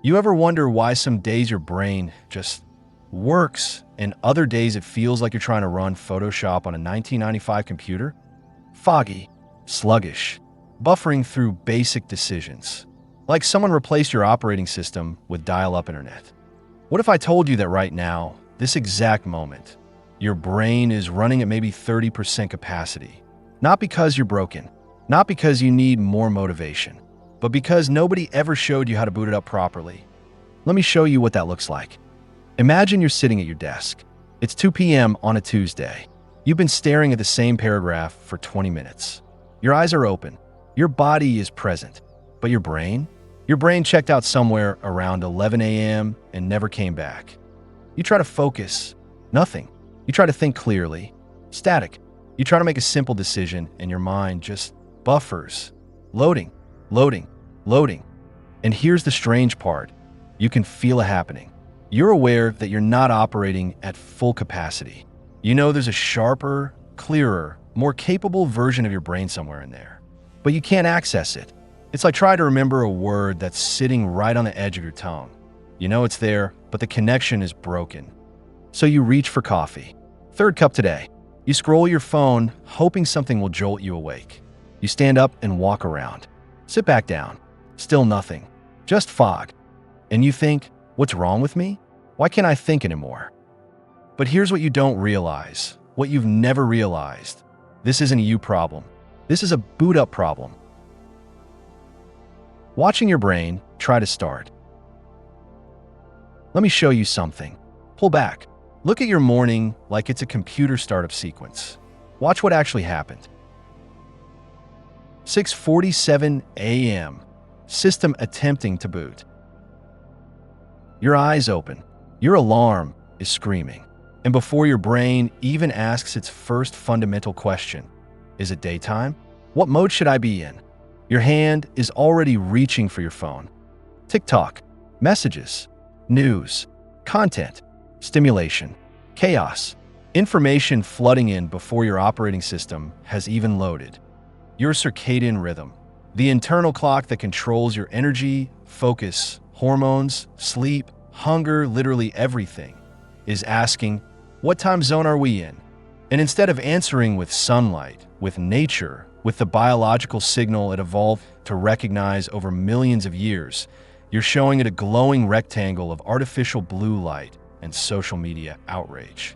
You ever wonder why some days your brain just works and other days it feels like you're trying to run Photoshop on a 1995 computer? Foggy, sluggish, buffering through basic decisions. Like someone replaced your operating system with dial-up internet. What if I told you that right now, this exact moment, your brain is running at maybe 30% capacity? Not because you're broken, not because you need more motivation, but because nobody ever showed you how to boot it up properly. Let me show you what that looks like. Imagine you're sitting at your desk. It's 2 p.m. on a Tuesday. You've been staring at the same paragraph for 20 minutes. Your eyes are open. Your body is present. But your brain? Your brain checked out somewhere around 11 a.m. and never came back. You try to focus. Nothing. You try to think clearly. Static. You try to make a simple decision and your mind just buffers. Loading. Loading. Loading. And here's the strange part. You can feel it happening. You're aware that you're not operating at full capacity. You know there's a sharper, clearer, more capable version of your brain somewhere in there. But you can't access it. It's like trying to remember a word that's sitting right on the edge of your tongue. You know it's there, but the connection is broken. So you reach for coffee. Third cup today. You scroll your phone, hoping something will jolt you awake. You stand up and walk around. Sit back down. Still nothing. Just fog. And you think, what's wrong with me? Why can't I think anymore? But here's what you don't realize, what you've never realized. This isn't a you problem. This is a boot up problem. Watching your brain try to start. Let me show you something. Pull back. Look at your morning like it's a computer startup sequence. Watch what actually happened. 6:47 a.m. System attempting to boot. Your eyes open. Your alarm is screaming. And before your brain even asks its first fundamental question, is it daytime? What mode should I be in? Your hand is already reaching for your phone. TikTok, messages, news, content, stimulation, chaos, information flooding in before your operating system has even loaded. Your circadian rhythm, the internal clock that controls your energy, focus, hormones, sleep, hunger, literally everything, is asking, what time zone are we in? And instead of answering with sunlight, with nature, with the biological signal it evolved to recognize over millions of years, you're showing it a glowing rectangle of artificial blue light and social media outrage.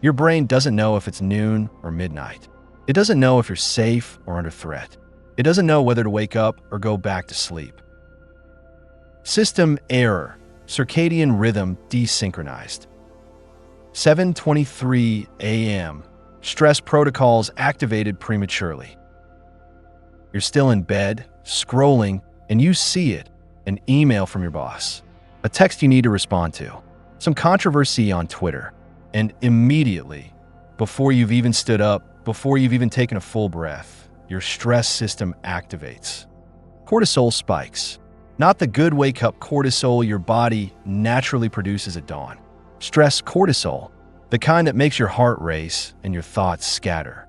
Your brain doesn't know if it's noon or midnight. It doesn't know if you're safe or under threat. It doesn't know whether to wake up or go back to sleep. System error. Circadian rhythm desynchronized. 7:23 a.m. Stress protocols activated prematurely. You're still in bed, scrolling, and you see it, an email from your boss, a text you need to respond to, some controversy on Twitter, and immediately, before you've even stood up, before you've even taken a full breath, your stress system activates. Cortisol spikes. Not the good wake-up cortisol your body naturally produces at dawn. Stress cortisol, the kind that makes your heart race and your thoughts scatter.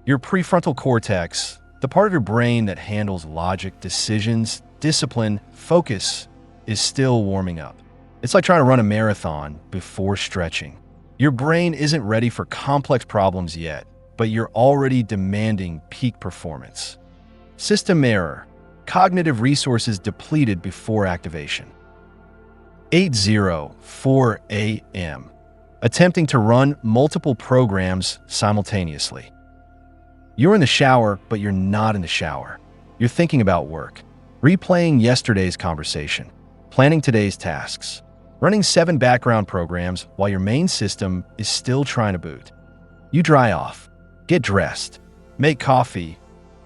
Your prefrontal cortex, the part of your brain that handles logic, decisions, discipline, focus, is still warming up. It's like trying to run a marathon before stretching. Your brain isn't ready for complex problems yet, but you're already demanding peak performance. System error. Cognitive resources depleted before activation. 8:04 a.m. Attempting to run multiple programs simultaneously. You're in the shower, but you're not in the shower. You're thinking about work, replaying yesterday's conversation, planning today's tasks, running 7 background programs while your main system is still trying to boot. You dry off, get dressed, make coffee,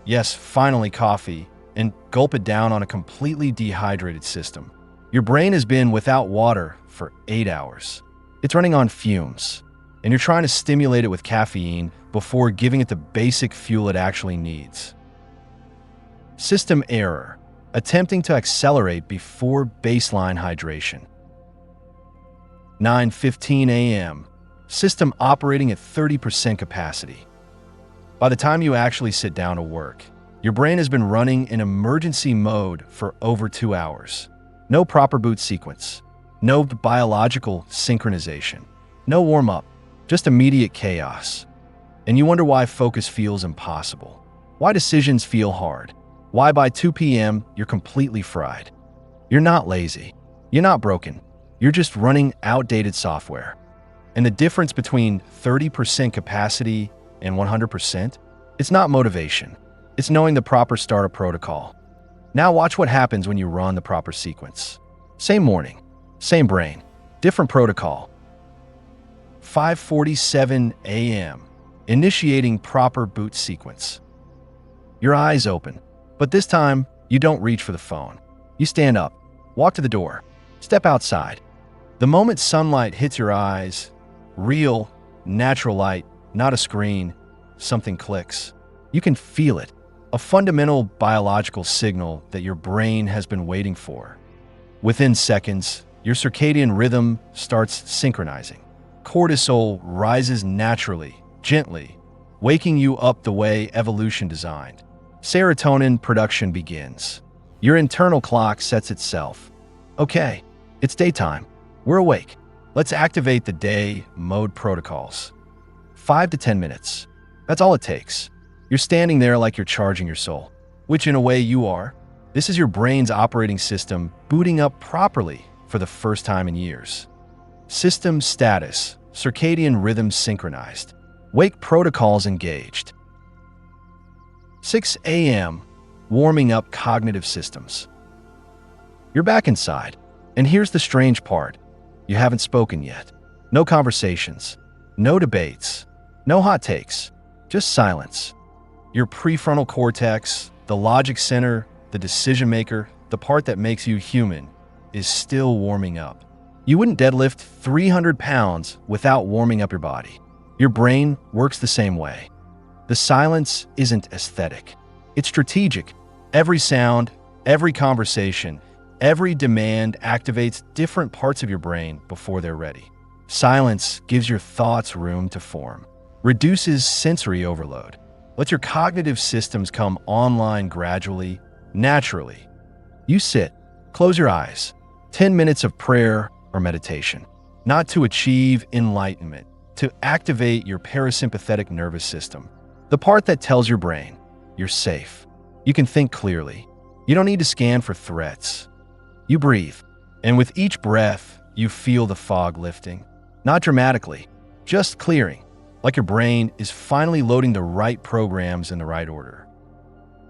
yes, finally coffee, and gulp it down on a completely dehydrated system. Your brain has been without water for 8 hours. It's running on fumes, and you're trying to stimulate it with caffeine before giving it the basic fuel it actually needs. System error. Attempting to accelerate before baseline hydration. 9:15 a.m. System operating at 30% capacity. By the time you actually sit down to work, your brain has been running in emergency mode for over 2 hours. No proper boot sequence. No biological synchronization. No warm-up. Just immediate chaos. And you wonder why focus feels impossible. Why decisions feel hard. Why by 2 p.m. you're completely fried. You're not lazy. You're not broken. You're just running outdated software. And the difference between 30% capacity and 100%? It's not motivation. It's knowing the proper startup protocol. Now watch what happens when you run the proper sequence. Same morning, same brain, different protocol. 5:47 a.m. Initiating proper boot sequence. Your eyes open, but this time you don't reach for the phone. You stand up, walk to the door, step outside. The moment sunlight hits your eyes, real, natural light, not a screen, something clicks. You can feel it, a fundamental biological signal that your brain has been waiting for. Within seconds, your circadian rhythm starts synchronizing. Cortisol rises naturally, gently, waking you up the way evolution designed. Serotonin production begins. Your internal clock sets itself. Okay, it's daytime. We're awake. Let's activate the day mode protocols. 5 to 10 minutes. That's all it takes. You're standing there like you're charging your soul, which in a way you are. This is your brain's operating system booting up properly for the first time in years. System status, circadian rhythms synchronized. Wake protocols engaged. 6 a.m., warming up cognitive systems. You're back inside, and here's the strange part. You haven't spoken yet. No conversations, no debates, no hot takes, just silence. Your prefrontal cortex, the logic center, the decision maker, the part that makes you human, is still warming up. You wouldn't deadlift 300 pounds without warming up your body. Your brain works the same way. The silence isn't aesthetic. It's strategic. Every sound, every conversation, every demand activates different parts of your brain before they're ready. Silence gives your thoughts room to form, reduces sensory overload, lets your cognitive systems come online gradually, naturally. You sit, close your eyes. 10 minutes of prayer or meditation, not to achieve enlightenment, to activate your parasympathetic nervous system, the part that tells your brain you're safe. You can think clearly. You don't need to scan for threats. You breathe, and with each breath, you feel the fog lifting. Not dramatically, just clearing, like your brain is finally loading the right programs in the right order.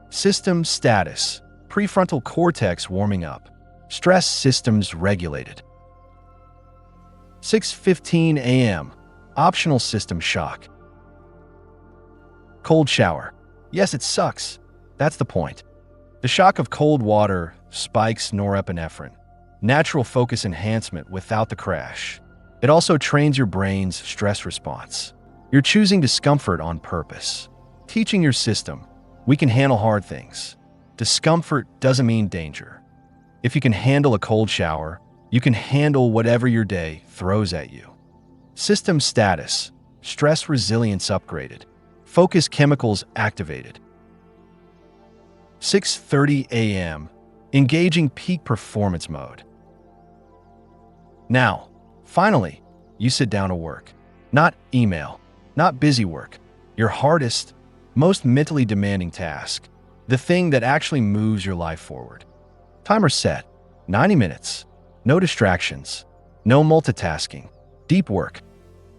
System status, prefrontal cortex warming up, stress systems regulated. 6:15 a.m., optional system shock. Cold shower. Yes, it sucks. That's the point. The shock of cold water spikes norepinephrine, natural focus enhancement without the crash. It also trains your brain's stress response. You're choosing discomfort on purpose, teaching your system, we can handle hard things. Discomfort doesn't mean danger. If you can handle a cold shower, you can handle whatever your day throws at you. System status, stress resilience upgraded, focus chemicals activated. 6:30 a.m., engaging peak performance mode. Now, finally, you sit down to work. Not email, not busy work. Your hardest, most mentally demanding task. The thing that actually moves your life forward. Timer set, 90 minutes. No distractions, no multitasking. Deep work.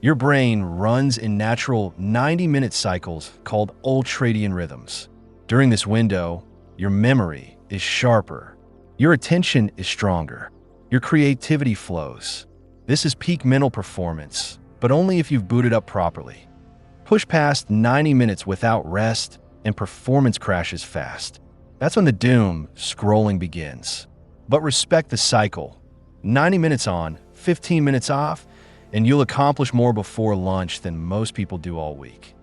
Your brain runs in natural 90-minute cycles called ultradian rhythms. During this window, your memory is sharper. Your attention is stronger. Your creativity flows. This is peak mental performance, but only if you've booted up properly. Push past 90 minutes without rest, and performance crashes fast. That's when the doom scrolling begins. But respect the cycle. 90 minutes on, 15 minutes off, and you'll accomplish more before lunch than most people do all week.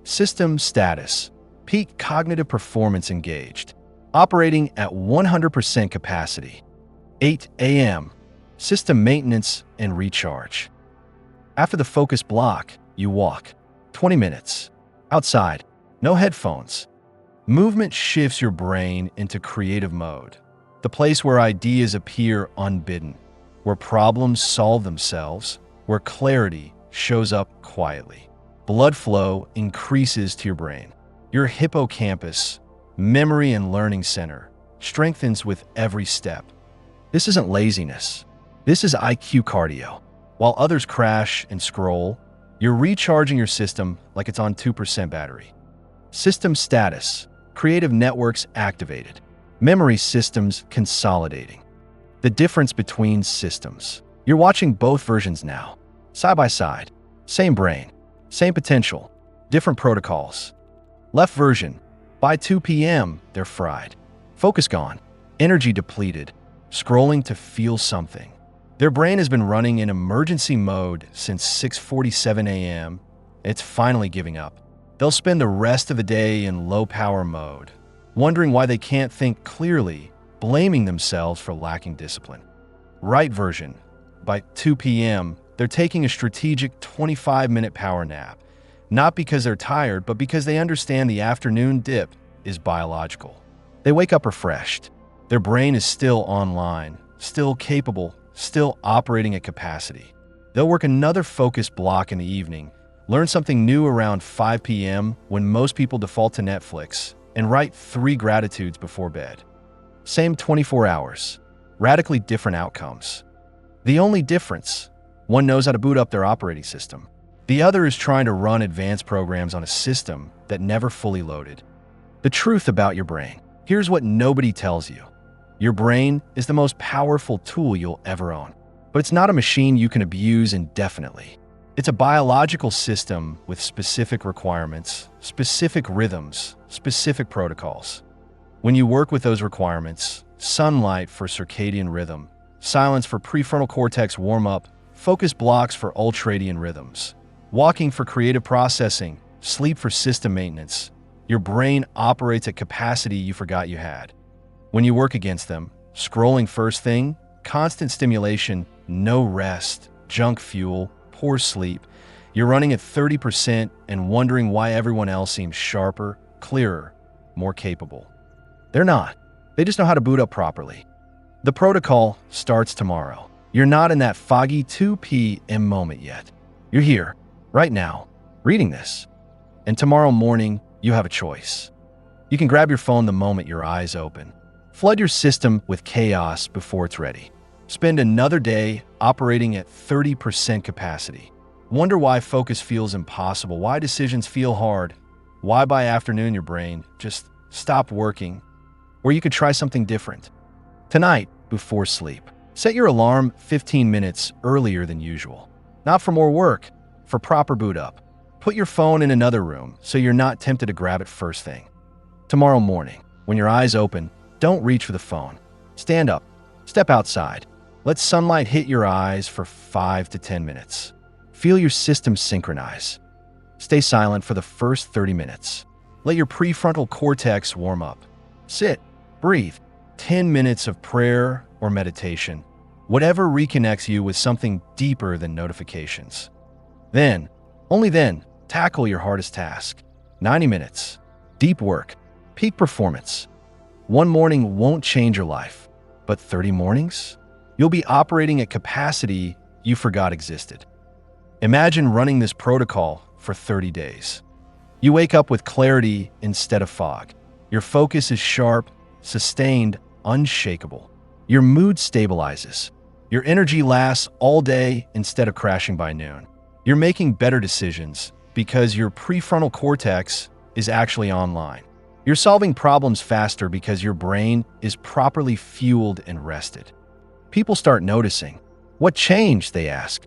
System status, peak cognitive performance engaged, operating at 100% capacity. 8 a.m., system maintenance and recharge. After the focus block, you walk. 20 minutes. Outside, no headphones. Movement shifts your brain into creative mode. the place where ideas appear unbidden, where problems solve themselves, where clarity shows up quietly. Blood flow increases to your brain. Your hippocampus, memory and learning center, strengthens with every step. This isn't laziness. This is IQ cardio. While others crash and scroll, you're recharging your system like it's on 2% battery. System status, creative networks activated. Memory systems consolidating. The difference between systems. You're watching both versions now, side by side. Same brain, same potential, different protocols. Left version, by 2 p.m., they're fried. Focus gone, energy depleted, scrolling to feel something. Their brain has been running in emergency mode since 6:47 a.m. It's finally giving up. They'll spend the rest of the day in low-power mode, wondering why they can't think clearly, blaming themselves for lacking discipline. Right version, by 2 p.m., they're taking a strategic 25-minute power nap, not because they're tired, but because they understand the afternoon dip is biological. They wake up refreshed. Their brain is still online, still capable, still operating at capacity. They'll work another focus block in the evening, learn something new around 5 p.m. when most people default to Netflix, and write 3 gratitudes before bed. Same 24 hours, radically different outcomes. The only difference, one knows how to boot up their operating system. The other is trying to run advanced programs on a system that never fully loaded. The truth about your brain. Here's what nobody tells you. Your brain is the most powerful tool you'll ever own. But it's not a machine you can abuse indefinitely. It's a biological system with specific requirements, specific rhythms, specific protocols. When you work with those requirements, sunlight for circadian rhythm, silence for prefrontal cortex warm-up, focus blocks for ultradian rhythms, walking for creative processing, sleep for system maintenance, your brain operates at capacity you forgot you had. When you work against them, scrolling first thing, constant stimulation, no rest, junk fuel, poor sleep, you're running at 30% and wondering why everyone else seems sharper, clearer, more capable. They're not. They just know how to boot up properly. The protocol starts tomorrow. You're not in that foggy 2 p.m. moment yet. You're here, right now, reading this. And tomorrow morning, you have a choice. You can grab your phone the moment your eyes open. Flood your system with chaos before it's ready. Spend another day operating at 30% capacity. Wonder why focus feels impossible, why decisions feel hard, why by afternoon your brain just stopped working, or you could try something different. Tonight, before sleep, set your alarm 15 minutes earlier than usual. Not for more work, for proper boot up. Put your phone in another room so you're not tempted to grab it first thing. Tomorrow morning, when your eyes open, don't reach for the phone. Stand up, step outside. Let sunlight hit your eyes for 5 to 10 minutes. Feel your system synchronize. Stay silent for the first 30 minutes. Let your prefrontal cortex warm up. Sit, breathe. 10 minutes of prayer or meditation, whatever reconnects you with something deeper than notifications. Then, only then, tackle your hardest task. 90 minutes, deep work, peak performance. One morning won't change your life, but 30 mornings? You'll be operating at capacity you forgot existed. Imagine running this protocol for 30 days. You wake up with clarity instead of fog. Your focus is sharp, sustained, unshakable. Your mood stabilizes. Your energy lasts all day instead of crashing by noon. You're making better decisions because your prefrontal cortex is actually online. You're solving problems faster because your brain is properly fueled and rested. People start noticing. What changed, they ask.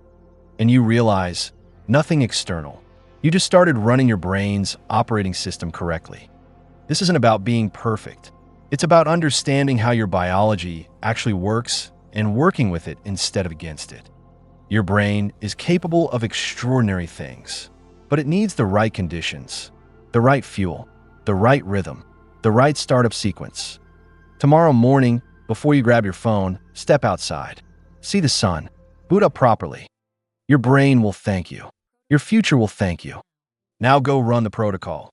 And you realize nothing external. You just started running your brain's operating system correctly. This isn't about being perfect. It's about understanding how your biology actually works and working with it instead of against it. Your brain is capable of extraordinary things, but it needs the right conditions, the right fuel, the right rhythm, the right startup sequence. Tomorrow morning, before you grab your phone, step outside. See the sun. Boot up properly. Your brain will thank you. Your future will thank you. Now go run the protocol.